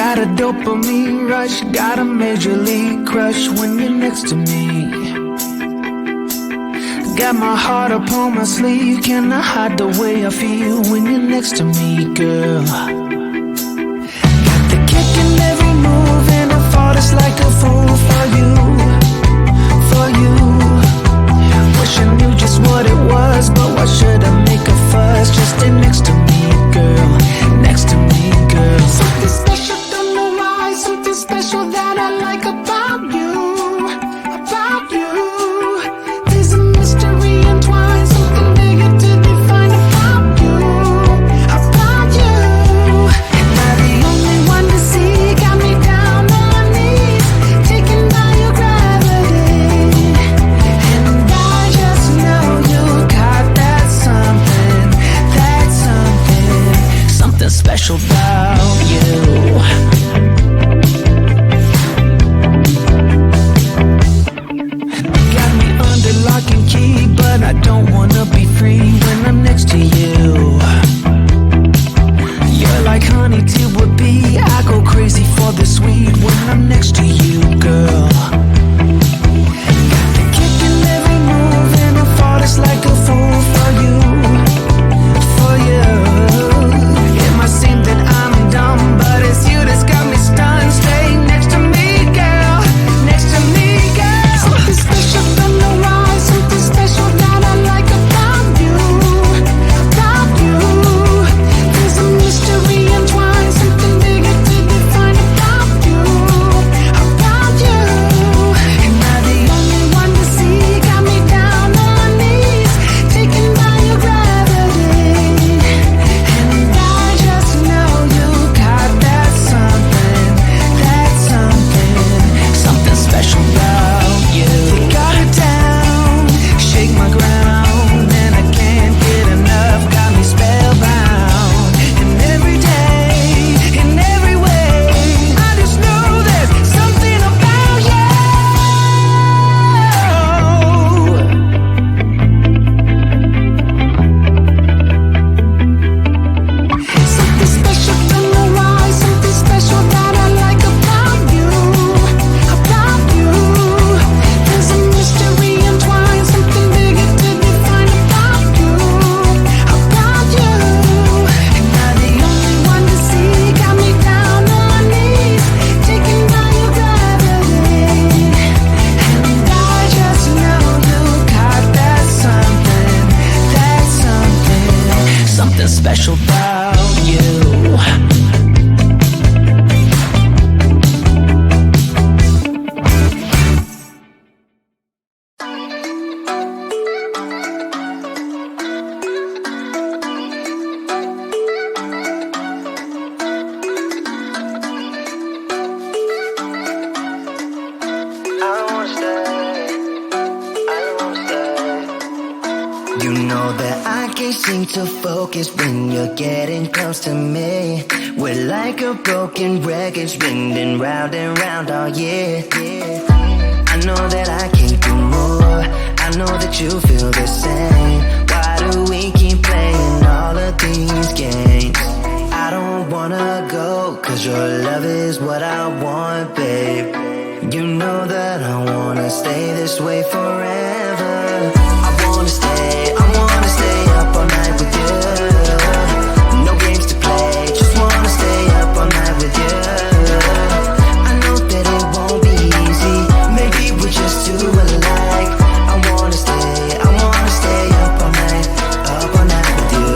got a dopamine rush, got a major league crush when you're next to me. Got my heart upon my sleeve, can I hide the way I feel when you're next to me, girl? Got the kick in every move and I fought just like a fool for you, for you. Wish I knew just what it was, but why should I make a fuss? Just stay next to me, girl, next to me, girl. Something special, don't know why, something special that I like about you, about you. There's a mystery entwined, something bigger to define about you, about you. Am I the only one to see? Got me down on my knees, taken by your gravity. And I just know you got that something, something special about you. Got me under lock and key, but I don't wanna be free when I'm next to you. You're like honey to a bee, I go crazy for the sweet when I'm next to you, girl. Got the kick in every move and I fought just like a fool for you, for you. It might seem that I'm dumb, but it's you that's got me stunned. Stay next to me, girl, next to me, girl. Something special, don't know why, something special that I like about you, about you. There's a mystery entwined, something bigger to define about you, about you. Am I the only one to see? Got me down on my knees, taken by your gravity. And I just know you got that something, something special about you. You got it down, shake my ground, and I can't get enough, got me spellbound. And every day, in every way, I just know there's something about you. Something special, don't know why, something special that I like about you, about you. There's a mystery entwined, something bigger to define about you, about you. Am I the only one to see? Got me down on my knees, taken by your gravity. And I just know you got that something special about you. You know that I can't seem to focus when you're getting close to me. We're like a broken record spinning round and round all year. I know that I can't do more, I know that you feel the same. Why do we keep playing all of these games? I don't wanna go, cause your love is what I want, babe. You know that I wanna stay this way forever. I wanna stay up all night with you. No games to play, just wanna stay up all night with you. I know that it won't be easy, maybe we're just too alike. I wanna stay up all night with you.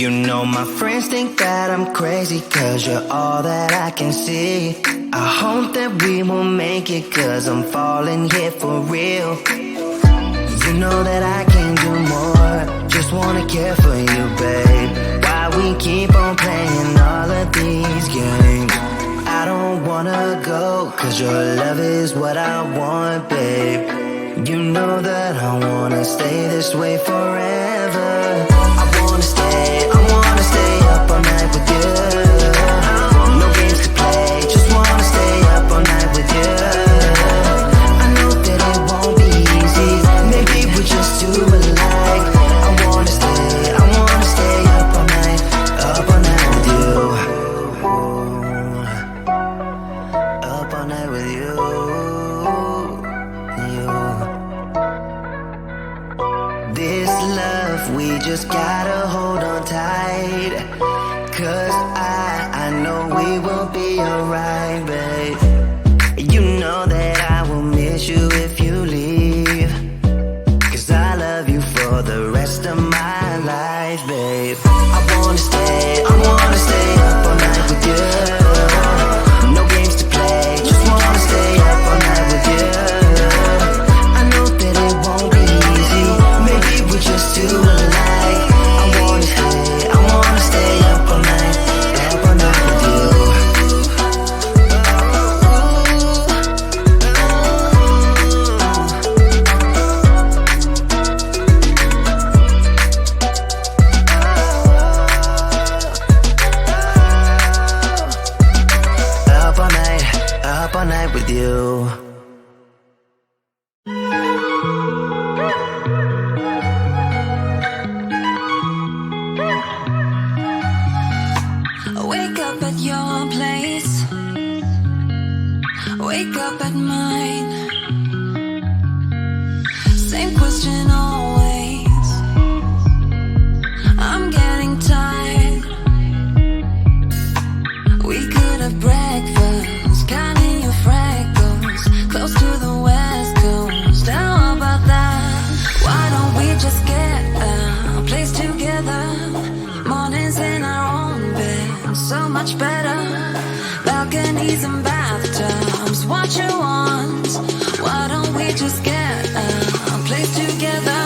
You know my friends think that I'm crazy, cause you're all that I can see. I hope that we will make it, cause I'm falling here for real. You know that I can do more, just wanna care for you, babe. Why we keep on playing all of these games? I don't wanna go, cause your love is what I want, babe. You know that I wanna stay this way forever. I wanna stay up all night with you. No games to play, just wanna stay up all night with you. I know that it won't be easy, maybe we're just too enough, we just gotta hold on tight. Cause I know we will be alright, babe. You know that I will miss you if you leave. Cause I love you for the rest of my life, babe. I wanna stay up all night with you. No games to play, just wanna stay up all night with you. I know that it won't be easy, maybe we're just too alike. I wanna stay up all night with you. Up all night with you. Wake up at your place, wake up at mine. Same question always. I'm getting tired. We could have breakfast, counting your freckles, close to the west coast. How about that? Why don't we just get a place together? Mornings in our own bed, so much better. Balconies and bathtubs, what you want? Why don't we just get a place together?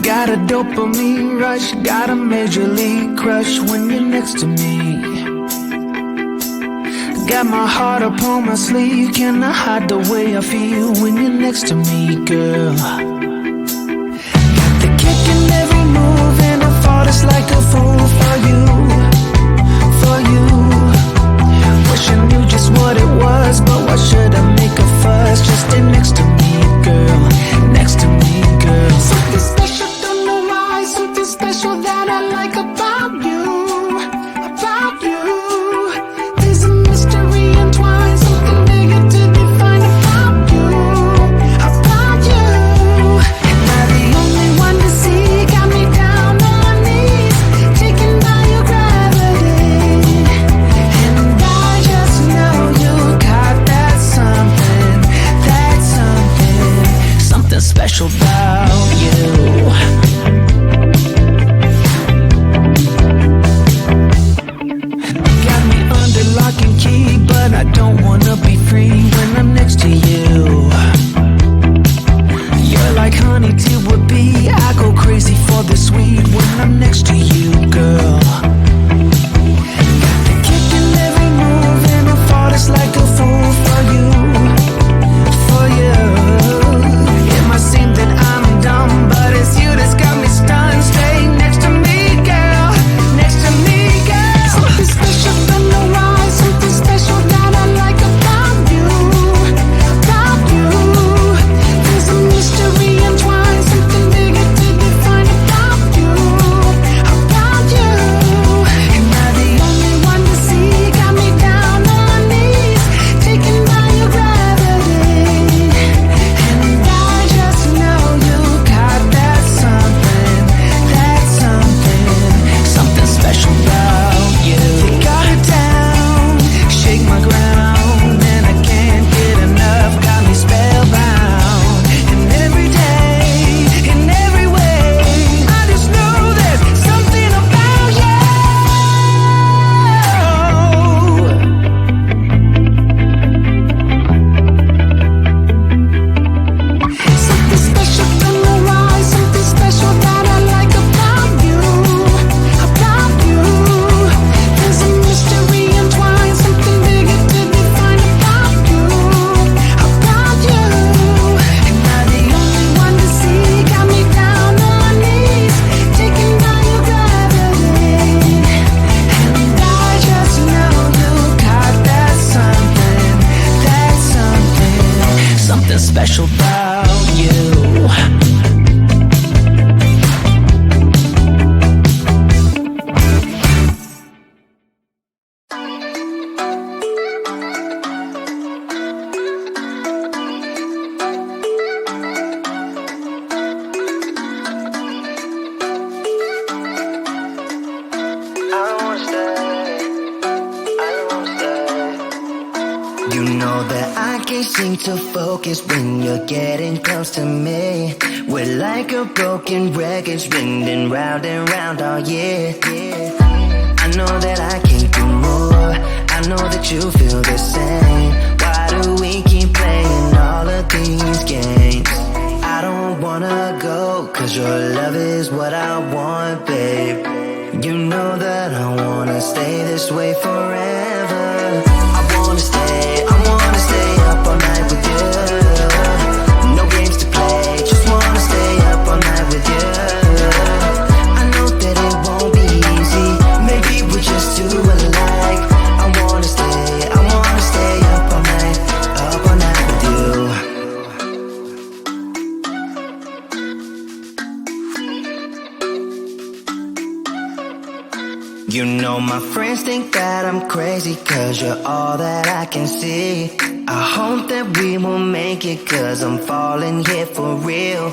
Got a dopamine rush, got a major league crush when you're next to me. Got my heart upon my sleeve, can I hide the way I feel when you're next to me, girl? Got the kick in every move and I fought it's like a fool for you, for you. Wish I knew just what it was, but why should I make a fuss? Just stay next to me, girl, next to me, girl. Something special, don't know why, something special that I like about you, about you. There's a mystery entwined, something bigger to define. under lock and key, but I don't wanna be free when I'm next to you. You're like honey to a bee. I go crazy for the sweet when I'm next to you, girl. Got the kick in every move, and I fought it's like a fool for you, for you. It might seem that I'm dumb, but it's you that's got me stunned. Stay next to me, girl, next to me, girl. Something special from the rise, something special that I like about you, about you. There's a mystery entwined, something bigger to define about you, about you. Am I the only one to see? Got me down on my knees, taken by your gravity. And I just know you got that something, something special about you. You got it down, shake my ground, and I can't get enough. Got me spellbound. And every day, in every way, I just know there's something about you. Something special from the rise, something special that I like about you, about you. There's a mystery entwined, something bigger to define about you, about you. Am I the only one to see? Got me down on my knees, taken by your gravity. And I just know you got that something special about you. You know that I can't seem to focus when you're getting close to me. We're like a broken record spinning round and round all year. I know that I can't do more, I know that you feel the same. Why do we keep playing all of these games? I don't wanna go, cause your love is what I want, babe. You know that I wanna stay this way forever. I wanna stay up all night with you. No games to play, just wanna stay up all night with you. I know that it won't be easy, maybe we're just too alike. I wanna stay up all night with you. You know my friends think that I'm crazy, cause you're all that I can see. I hope that we will make it, cause I'm falling here for real.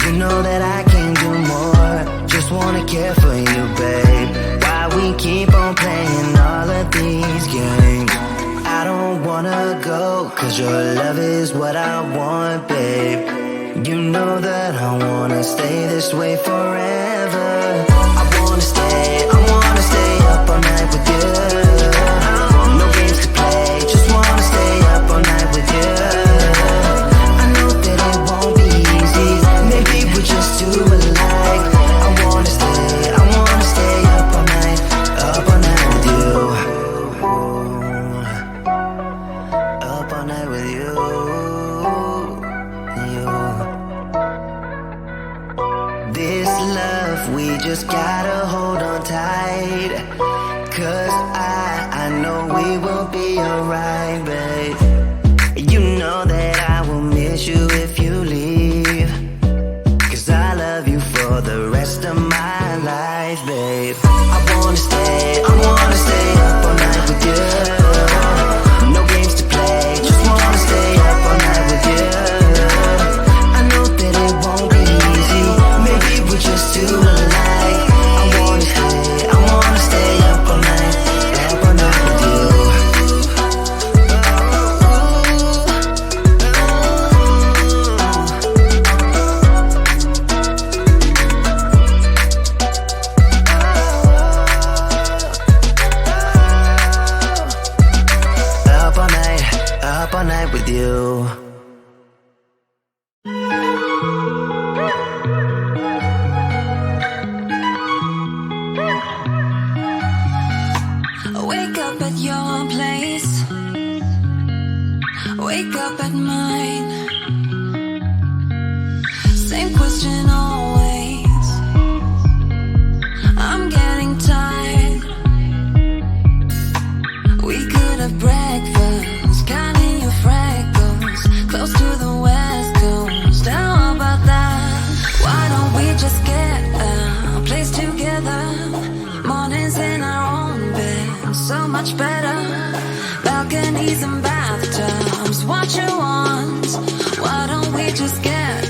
You know that I can do more, just wanna care for you, babe. Why we keep on playing all of these games? I don't wanna go, cause your love is what I want, babe. You know that I wanna stay this way forever. I wanna stay up all night with you. No games to play, just wanna stay up all night with you. I know that it won't be easy, maybe we're just too alike. I wanna stay up all night with you. Up all night with you. This love, we just gotta hold on tight. Cause I know we will be alright, babe. You know that I will miss you if you leave. Cause I love you for the rest of my life, babe. I wanna stay up all night with you. No games to play, just wanna stay up all night with you. I know that it won't be easy, maybe we're just too alike. I wanna stay up all night with you. you. Wake up at your place, wake up at mine. Same question always, I'm getting tired. We could have breakfast, counting your freckles, close to the west coast. How about that? Why don't we just get a place together? Mornings in our own bed, so much better. Balconies and bathtubs, what you want? Why don't we just get